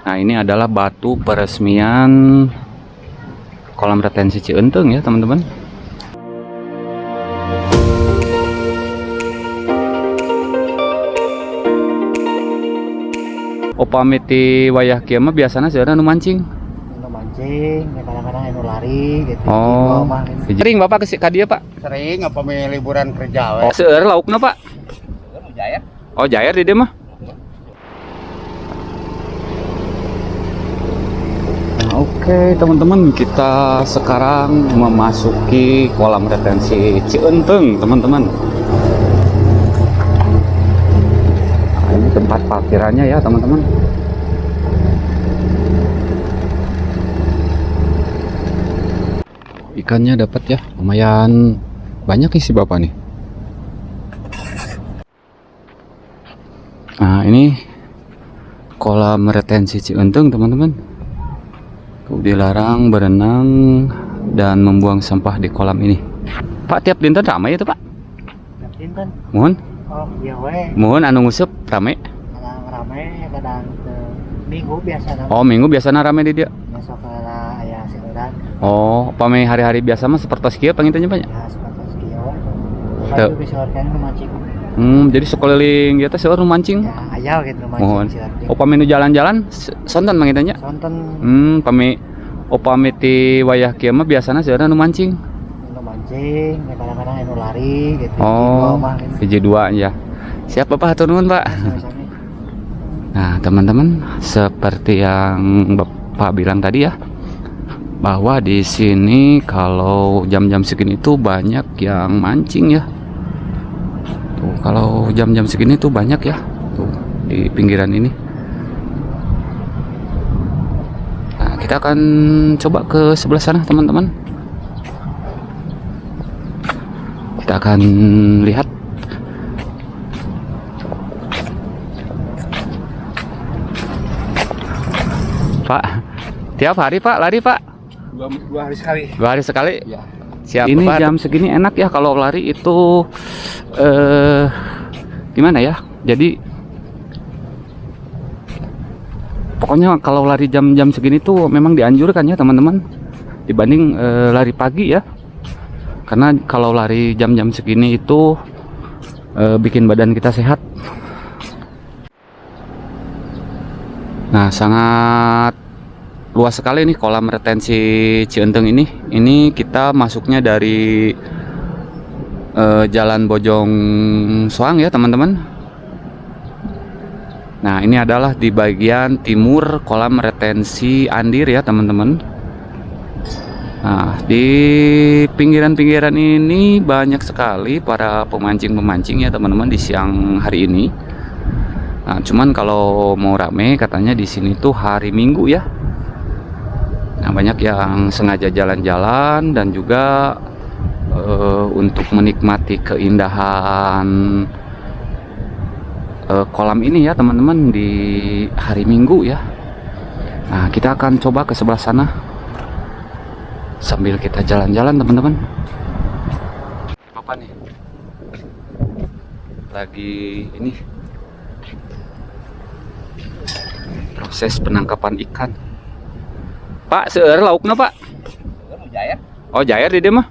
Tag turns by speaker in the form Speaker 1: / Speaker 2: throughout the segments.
Speaker 1: Nah, ini adalah batu peresmian kolam retensi Cienteng ya, teman-teman. Upamiti wayah kieu mah biasana seueurna nu mancing.
Speaker 2: Nu mancing, kadang-kadang anu lari gitu.
Speaker 1: Oh. Sering Bapak ka dieu, Pak?
Speaker 2: Sering apa liburan kerja we.
Speaker 1: Oh, seueur laukna, Pak?
Speaker 2: Jair.
Speaker 1: Oh, jair di dieu mah. Nah, oke, teman-teman, kita sekarang memasuki kolam retensi Cienteng, teman-teman. Nah, ini tempat parkirannya ya, teman-teman. Ikannya dapat ya, lumayan banyak isi Bapak nih. Nah, ini kolam retensi Cienteng, teman-teman. Dilarang berenang dan membuang sampah di kolam ini. Pak, tiap dinten ramai itu, Pak?
Speaker 2: Tiap dinten.
Speaker 1: Mohon?
Speaker 2: Oh, iya we.
Speaker 1: Mohon anu nguseup ramai?
Speaker 2: Kadang rame, kadang minggu biasana.
Speaker 1: Oh, minggu biasanya ramai di dia.
Speaker 2: Besok kala aya seueuran.
Speaker 1: Oh, pame hari-hari biasa mah seperti kieu pangintennya banyak.
Speaker 2: Ya, seperti kieu.
Speaker 1: Teu.
Speaker 2: Kayu bisa orkan mancing.
Speaker 1: Jadi sekeliling ya teh seueur nu mancing.
Speaker 2: Ya, aya gitu
Speaker 1: Mohon.
Speaker 2: mancing.
Speaker 1: Upami nu jalan-jalan sonten pangintennya.
Speaker 2: Sonten
Speaker 1: Upami ti wayah kieu mah biasana seueurna nu mancing.
Speaker 2: nu mancing, kadang-kadang anu lari gitu.
Speaker 1: Oh, hiji dua ya. Siap Bapak, hatur nuhun, Pak. Nah, teman-teman, seperti yang Bapak bilang tadi ya, bahwa di sini kalau jam-jam segini tuh banyak yang mancing ya. Tuh, kalau jam-jam segini tuh banyak ya, tuh di pinggiran ini. Nah, kita akan coba ke sebelah sana, teman-teman. Kita akan lihat. Pak, tiap hari Pak lari Pak?
Speaker 2: Dua hari sekali.
Speaker 1: 2 hari sekali?
Speaker 2: Ya.
Speaker 1: Siap. Ini Pak, jam segini enak ya kalau lari itu gimana ya? Jadi pokoknya kalau lari jam-jam segini tuh memang dianjurkan ya teman-teman, dibanding lari pagi ya. Karena kalau lari jam-jam segini itu bikin badan kita sehat. Nah, sangat luas sekali nih kolam retensi Cienteng ini. Ini kita masuknya dari Jalan Bojong Soang ya teman-teman. Nah, ini adalah di bagian timur kolam retensi Andir ya teman-teman. Nah, di pinggiran-pinggiran ini banyak sekali para pemancing-pemancing ya teman-teman di siang hari ini. Nah, cuman kalau mau rame katanya di sini tuh hari Minggu ya. Nah, banyak yang sengaja jalan-jalan dan juga untuk menikmati keindahan kolam ini ya teman-teman di hari Minggu ya. Nah, kita akan coba ke sebelah sana sambil kita jalan-jalan teman-teman. Apa nih? Lagi ini proses penangkapan ikan. Pak, seueur laukna Pak?
Speaker 2: Jair.
Speaker 1: Oh, jair di dieu mah.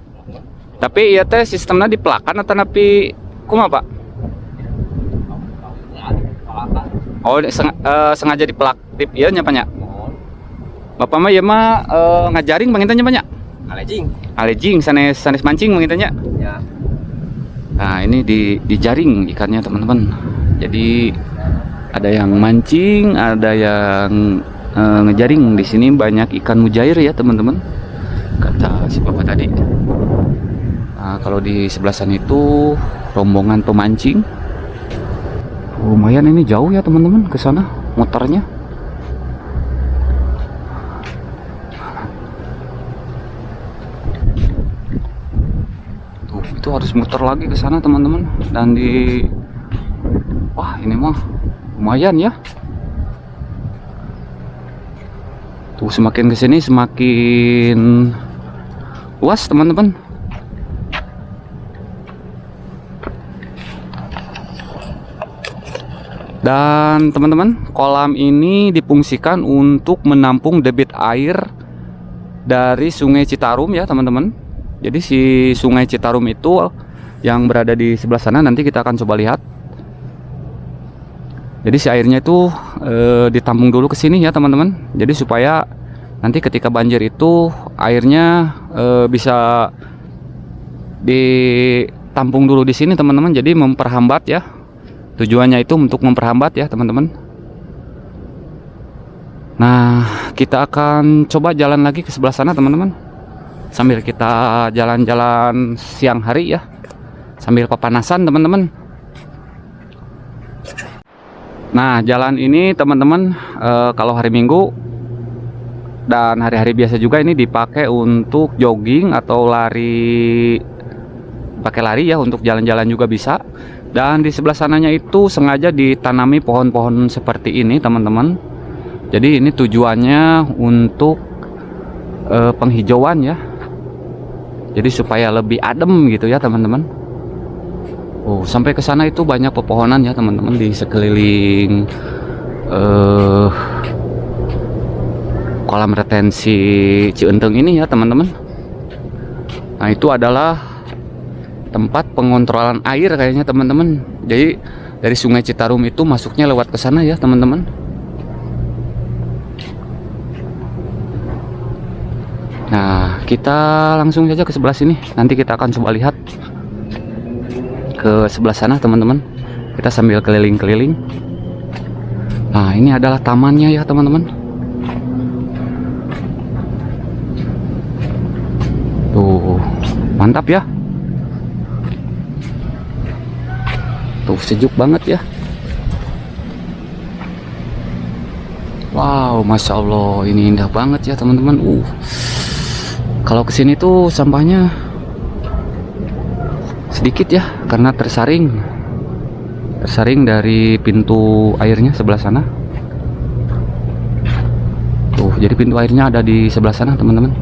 Speaker 1: Tapi ieu teh sistemna dipelakan atau napi kumaha Pak? Oh, sengaja dipelak tip ieu nya nya. Bapak mah ieu mah ngajaring pangintennya banyak.
Speaker 2: Alejing.
Speaker 1: Alejing sanes mancing pangintennya.
Speaker 2: Ya.
Speaker 1: Nah, ini dijaring ikannya teman-teman. Jadi ada yang mancing, ada yang ngejaring. Di sini banyak ikan mujair ya teman-teman, kata si bapak tadi. Nah, kalau di sebelah sana itu rombongan pemancing. Lumayan ini jauh ya teman-teman ke sana muternya. Tuh, itu harus muter lagi ke sana teman-teman. Dan wah, ini mah lumayan ya. Tuh, semakin kesini semakin luas teman-teman. Dan teman-teman, kolam ini difungsikan untuk menampung debit air dari Sungai Citarum ya teman-teman. Jadi si Sungai Citarum itu yang berada di sebelah sana, nanti kita akan coba lihat. Jadi si airnya itu ditampung dulu ke sini ya teman-teman. Jadi supaya nanti ketika banjir itu airnya bisa ditampung dulu di sini teman-teman. Jadi memperhambat ya. Tujuannya itu untuk memperhambat ya teman-teman. Nah, kita akan coba jalan lagi ke sebelah sana teman-teman. Sambil kita jalan-jalan siang hari ya. Sambil papanasan teman-teman. Nah, jalan ini teman-teman kalau hari Minggu dan hari-hari biasa juga ini dipakai untuk jogging atau lari, pakai lari ya, untuk jalan-jalan juga bisa. Dan di sebelah sananya itu sengaja ditanami pohon-pohon seperti ini teman-teman. Jadi ini tujuannya untuk penghijauan ya. Jadi supaya lebih adem gitu ya teman-teman. Oh, sampai ke sana itu banyak pepohonan ya teman-teman di sekeliling kolam retensi Cienteng ini ya teman-teman. Nah, itu adalah tempat pengontrolan air kayaknya teman-teman. Jadi dari Sungai Citarum itu masuknya lewat ke sana ya teman-teman. Nah, kita langsung saja ke sebelah sini. Nanti kita akan coba lihat ke sebelah sana teman-teman. Kita sambil keliling-keliling. Nah, ini adalah tamannya ya teman-teman. Tuh, mantap ya. Tuh, sejuk banget ya. Wow, masya Allah, ini indah banget ya teman-teman. Kalau kesini tuh sampahnya sedikit ya, karena tersaring dari pintu airnya sebelah sana. Tuh, jadi pintu airnya ada di sebelah sana teman-teman.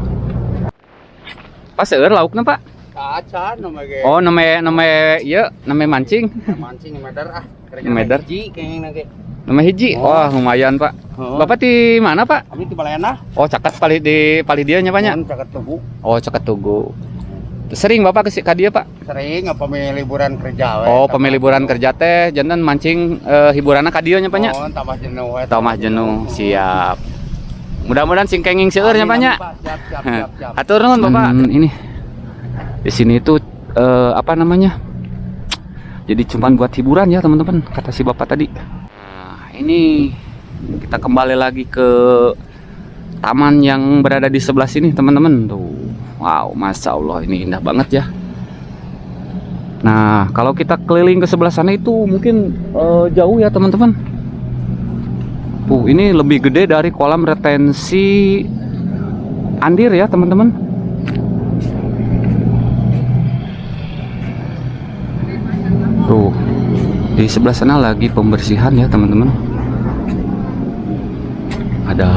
Speaker 1: Pas lauknya pak?
Speaker 2: Kaca namanya.
Speaker 1: Oh, namanya ya, namanya mancing.
Speaker 2: Mancing medar
Speaker 1: Medar.
Speaker 2: Hiji kayaknya nage.
Speaker 1: Nama hiji. Wah, lumayan, Pak. Bapak di mana, Pak?
Speaker 2: Kami di Balayana.
Speaker 1: Oh, caket pali dia nya banyak.
Speaker 2: Caket Tugu.
Speaker 1: Oh, caket Tugu. Sering Bapak ke dia, Pak?
Speaker 2: Sering apa liburan kerja we.
Speaker 1: Oh, liburan kerja teh jantan mancing hiburanna ka dieu nya, Pak nya?
Speaker 2: Oh, tambah jenuh we.
Speaker 1: Tambah jenuh, siap. Mudah-mudahan sing kenging seueur nya, Pak nya.
Speaker 2: Siap.
Speaker 1: Hatur nuhun, Bapak. Ini di sini itu apa namanya? Jadi cuman buat hiburan ya teman-teman, kata si bapak tadi. Nah, ini kita kembali lagi ke taman yang berada di sebelah sini teman-teman. Tuh, wow, masya Allah, ini indah banget ya. Nah, kalau kita keliling ke sebelah sana itu mungkin jauh ya teman-teman. Tuh, ini lebih gede dari kolam retensi Andir ya teman-teman. Tuh, di sebelah sana lagi pembersihan ya teman-teman. Ada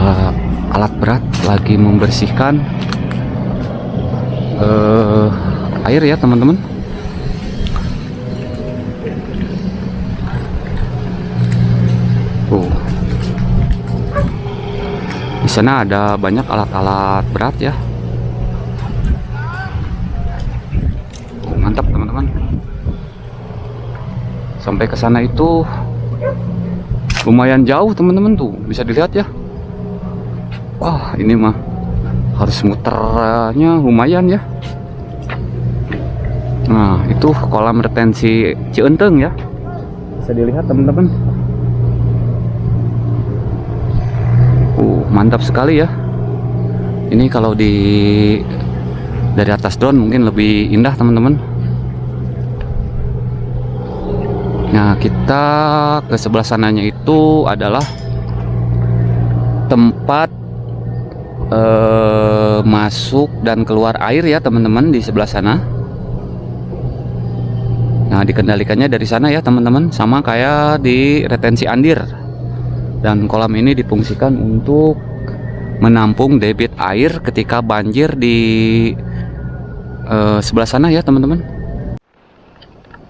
Speaker 1: alat berat lagi membersihkan air ya teman-teman. Tuh, di sana ada banyak alat-alat berat ya. Oh, mantap teman-teman. Sampai ke sana itu lumayan jauh teman-teman, tuh bisa dilihat ya. Wah, ini mah harus muternya lumayan ya. Nah, itu kolam retensi Cienteng ya, bisa dilihat teman-teman. Mantap sekali ya. Ini kalau dari atas drone mungkin lebih indah teman-teman. Nah, kita ke sebelah sananya itu adalah tempat masuk dan keluar air ya teman-teman, di sebelah sana. Nah, dikendalikannya dari sana ya teman-teman, sama kayak di retensi Andir. Dan kolam ini difungsikan untuk menampung debit air ketika banjir di sebelah sana ya teman-teman.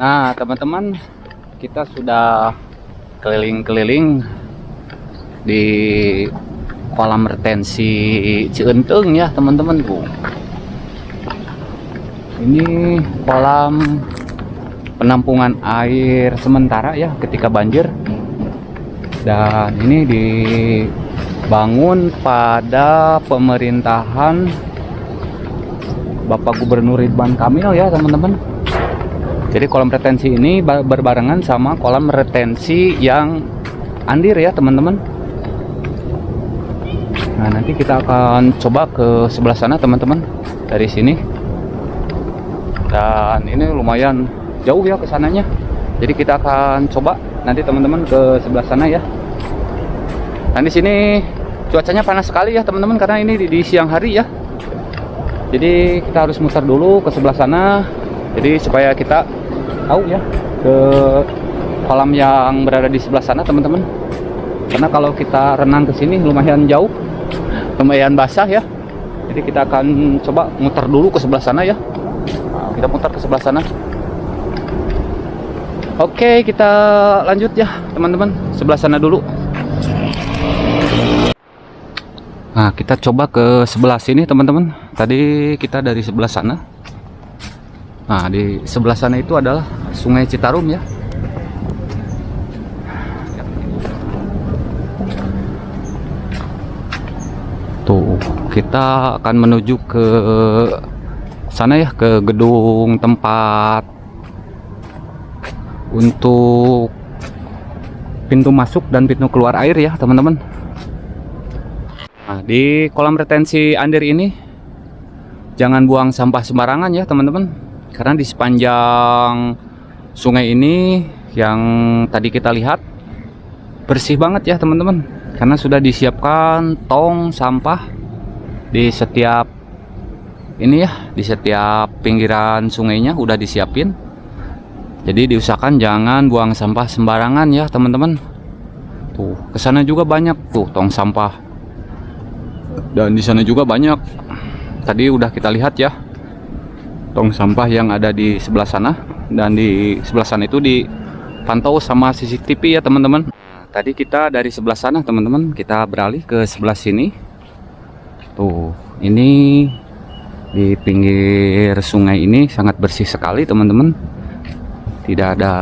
Speaker 1: Nah teman-teman, kita sudah keliling-keliling di kolam retensi Cienteng ya teman-teman. Ini kolam penampungan air sementara ya ketika banjir, dan ini dibangun pada pemerintahan Bapak Gubernur Ridwan Kamil ya teman-teman. Jadi kolam retensi ini berbarengan sama kolam retensi yang Andir ya teman-teman. Nah, nanti kita akan coba ke sebelah sana teman-teman dari sini. Dan ini lumayan jauh ya ke sananya. Jadi kita akan coba nanti teman-teman ke sebelah sana ya. Dan di sini cuacanya panas sekali ya teman-teman karena ini di siang hari ya. Jadi kita harus muter dulu ke sebelah sana. Jadi supaya kita tahu ya ke kolam yang berada di sebelah sana teman-teman. Karena kalau kita renang ke sini lumayan jauh, lumayan basah ya. Jadi kita akan coba muter dulu ke sebelah sana ya. Nah, kita muter ke sebelah sana. Oke, kita lanjut ya teman-teman, sebelah sana dulu. Nah, kita coba ke sebelah sini teman-teman. Tadi kita dari sebelah sana. Nah, di sebelah sana itu adalah Sungai Citarum ya. Tuh, kita akan menuju ke sana ya, ke gedung tempat untuk pintu masuk dan pintu keluar air ya teman-teman. Nah, di kolam retensi Andir ini jangan buang sampah sembarangan ya teman-teman, karena di sepanjang sungai ini yang tadi kita lihat bersih banget ya teman-teman, karena sudah disiapkan tong sampah di setiap ini ya, di setiap pinggiran sungainya udah disiapin. Jadi diusahakan jangan buang sampah sembarangan ya teman-teman. Tuh, kesana juga banyak tuh tong sampah. Dan di sana juga banyak. Tadi udah kita lihat ya tong sampah yang ada di sebelah sana, dan di sebelah sana itu dipantau sama CCTV ya teman-teman. Tadi kita dari sebelah sana teman-teman, kita beralih ke sebelah sini. Tuh, ini di pinggir sungai ini sangat bersih sekali teman-teman. Tidak ada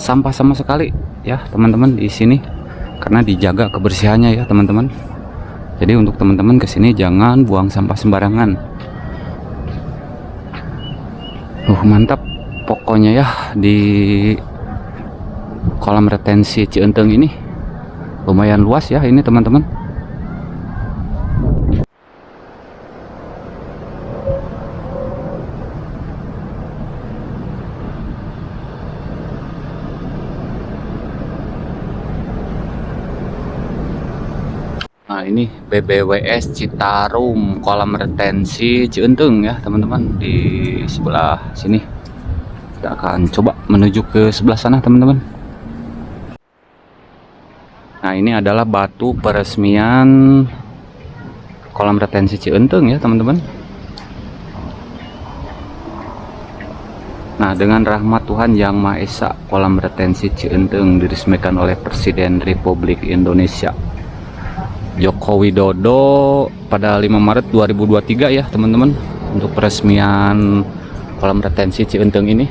Speaker 1: sampah sama sekali ya teman-teman di sini, karena dijaga kebersihannya ya teman-teman. Jadi untuk teman-teman kesini jangan buang sampah sembarangan. Mantap pokoknya ya di kolam retensi Cienteng ini. Lumayan luas ya ini teman-teman. Nah, ini BBWS Citarum kolam retensi Cienteng ya teman-teman, di sebelah sini. Kita akan coba menuju ke sebelah sana teman-teman. Nah, ini adalah batu peresmian kolam retensi Cienteng ya teman-teman. Nah, dengan rahmat Tuhan Yang Maha Esa, kolam retensi Cienteng diresmikan oleh Presiden Republik Indonesia Joko Widodo pada 5 Maret 2023 ya teman-teman, untuk peresmian kolam retensi Cienteng ini.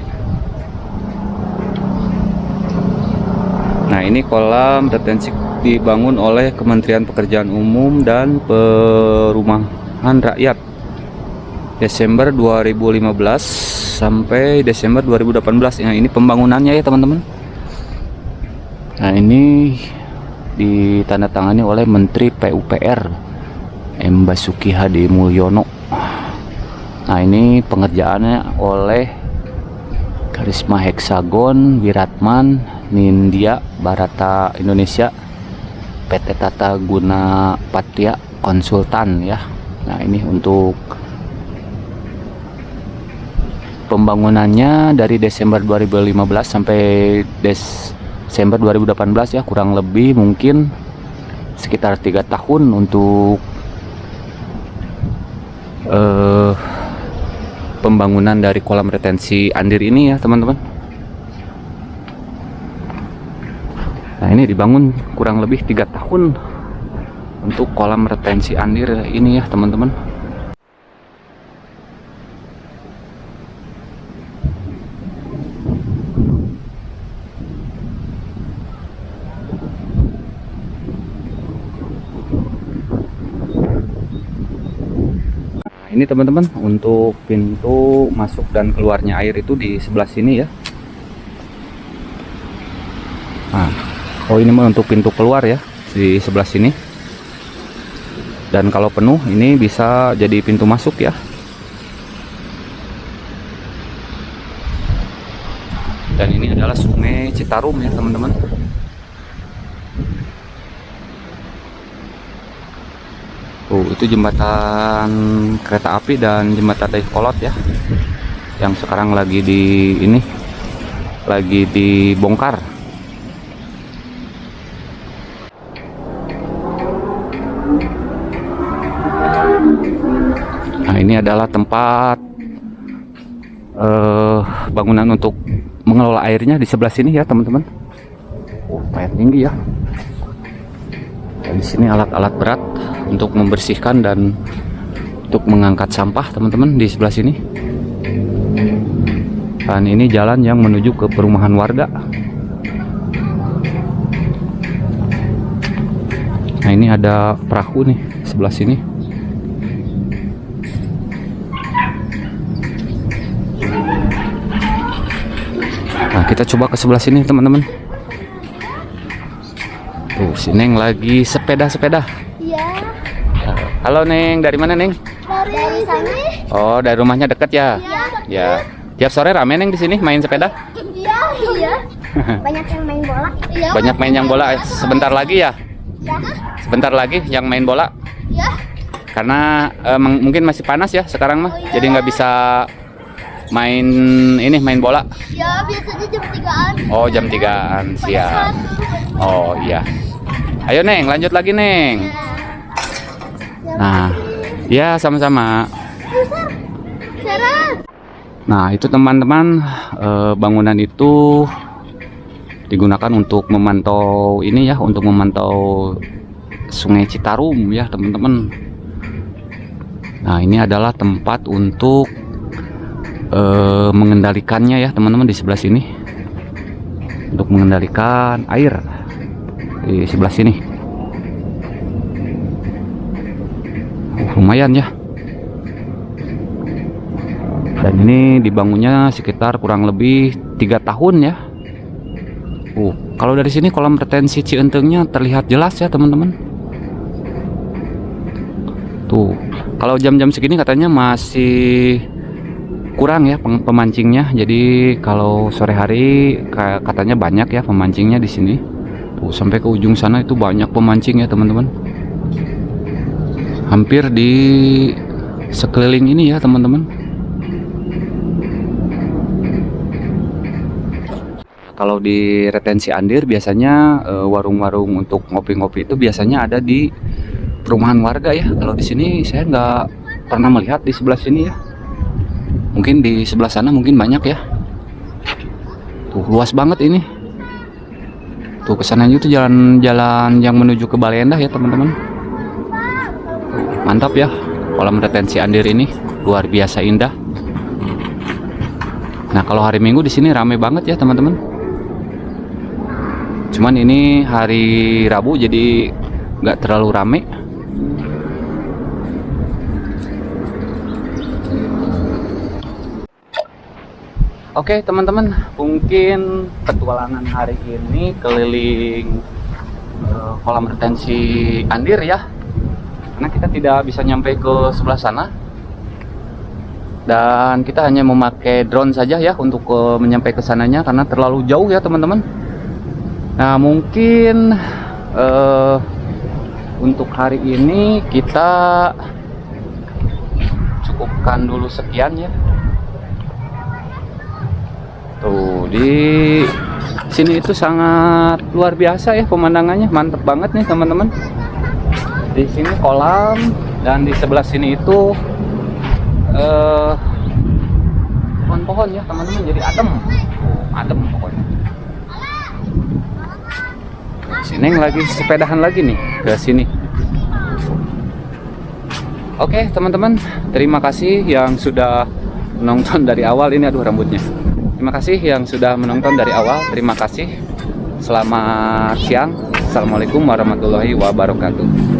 Speaker 1: Nah, ini kolam retensi dibangun oleh Kementerian Pekerjaan Umum dan Perumahan Rakyat Desember 2015 sampai Desember 2018. Nah, ini pembangunannya ya teman-teman. Nah, ini ditandatangani oleh Menteri PUPR M. Basuki Hadi Mulyono. Nah, ini pengerjaannya oleh Karisma Hexagon, Wiratman, Nindya, Barata Indonesia, PT Tata Guna Patria Konsultan ya. Nah, ini untuk pembangunannya dari Desember 2015 sampai Desember 2018 ya, kurang lebih mungkin sekitar 3 tahun untuk pembangunan dari kolam retensi Andir ini ya teman-teman. Nah, ini dibangun kurang lebih 3 tahun untuk kolam retensi Andir ini ya teman-teman. Ini teman-teman, untuk pintu masuk dan keluarnya air itu di sebelah sini ya. Nah, oh ini mah untuk pintu keluar ya, di sebelah sini. Dan kalau penuh ini bisa jadi pintu masuk ya. Dan ini adalah Sungai Citarum ya teman-teman. Itu jembatan kereta api dan jembatan Dayakolot ya, yang sekarang lagi dibongkar. Nah, ini adalah tempat bangunan untuk mengelola airnya di sebelah sini ya teman-teman. Air tinggi ya. Dan di sini alat-alat berat untuk membersihkan dan untuk mengangkat sampah teman-teman di sebelah sini. Dan ini jalan yang menuju ke perumahan warga. Nah, ini ada perahu nih sebelah sini. Nah, kita coba ke sebelah sini teman-teman. Tuh, si Neng lagi sepeda-sepeda.
Speaker 3: Iya.
Speaker 1: Halo Neng, dari mana Neng?
Speaker 3: Dari sini.
Speaker 1: Oh, dari rumahnya deket ya?
Speaker 3: Iya.
Speaker 1: Ya. Tiap sore rame Neng di sini main sepeda?
Speaker 3: Iya. Iya. Banyak yang main bola. Iya.
Speaker 1: Banyak main yang bola. Sebentar lagi ya?
Speaker 3: Ya.
Speaker 1: Sebentar lagi yang main bola?
Speaker 3: Ya.
Speaker 1: Karena mungkin masih panas ya sekarang mah. Jadi nggak bisa main bola.
Speaker 3: Ya, biasanya jam 3-an.
Speaker 1: Oh, jam 3-an siap. Oh iya. Ayo Neng, lanjut lagi Neng. Nah, ya sama-sama. Nah, itu teman-teman, bangunan itu digunakan untuk memantau ini ya, untuk memantau Sungai Citarum ya teman-teman. Nah, ini adalah tempat untuk mengendalikannya ya teman-teman di sebelah sini, untuk mengendalikan air di sebelah sini. Lumayan ya. Dan ini dibangunnya sekitar kurang lebih 3 tahun ya. Kalau dari sini kolam retensi Cientengnya terlihat jelas ya teman-teman. Tuh, kalau jam-jam segini katanya masih kurang ya pemancingnya. Jadi kalau sore hari katanya banyak ya pemancingnya di sini. Tuh, sampai ke ujung sana itu banyak pemancing ya teman-teman. Hampir di sekeliling ini ya teman-teman. Kalau di retensi Andir biasanya warung-warung untuk ngopi-ngopi itu biasanya ada di perumahan warga ya. Kalau di sini saya nggak pernah melihat di sebelah sini ya. Mungkin di sebelah sana mungkin banyak ya. Tuh, luas banget ini. Tuh, kesananya itu jalan-jalan yang menuju ke Balai Endah ya teman-teman. Mantap ya, kolam retensi Andir ini luar biasa indah. Nah, kalau hari Minggu di sini rame banget ya teman-teman. Cuman ini hari Rabu jadi nggak terlalu rame. Oke teman-teman, mungkin petualangan hari ini keliling kolam retensi Andir ya. Karena kita tidak bisa nyampe ke sebelah sana. Dan kita hanya memakai drone saja ya untuk menyampai ke sananya karena terlalu jauh ya teman-teman. Nah, mungkin untuk hari ini kita cukupkan dulu sekian ya. Tuh, di sini itu sangat luar biasa ya pemandangannya, mantep banget nih teman-teman. Di sini kolam dan di sebelah sini itu pohon-pohon ya teman-teman, jadi adem pokoknya. Sini lagi sepedahan lagi nih ke sini. Oke teman-teman, terima kasih yang sudah menonton dari awal. Ini aduh rambutnya. Terima kasih yang sudah menonton dari awal. Terima kasih. Selamat siang. Assalamualaikum warahmatullahi wabarakatuh.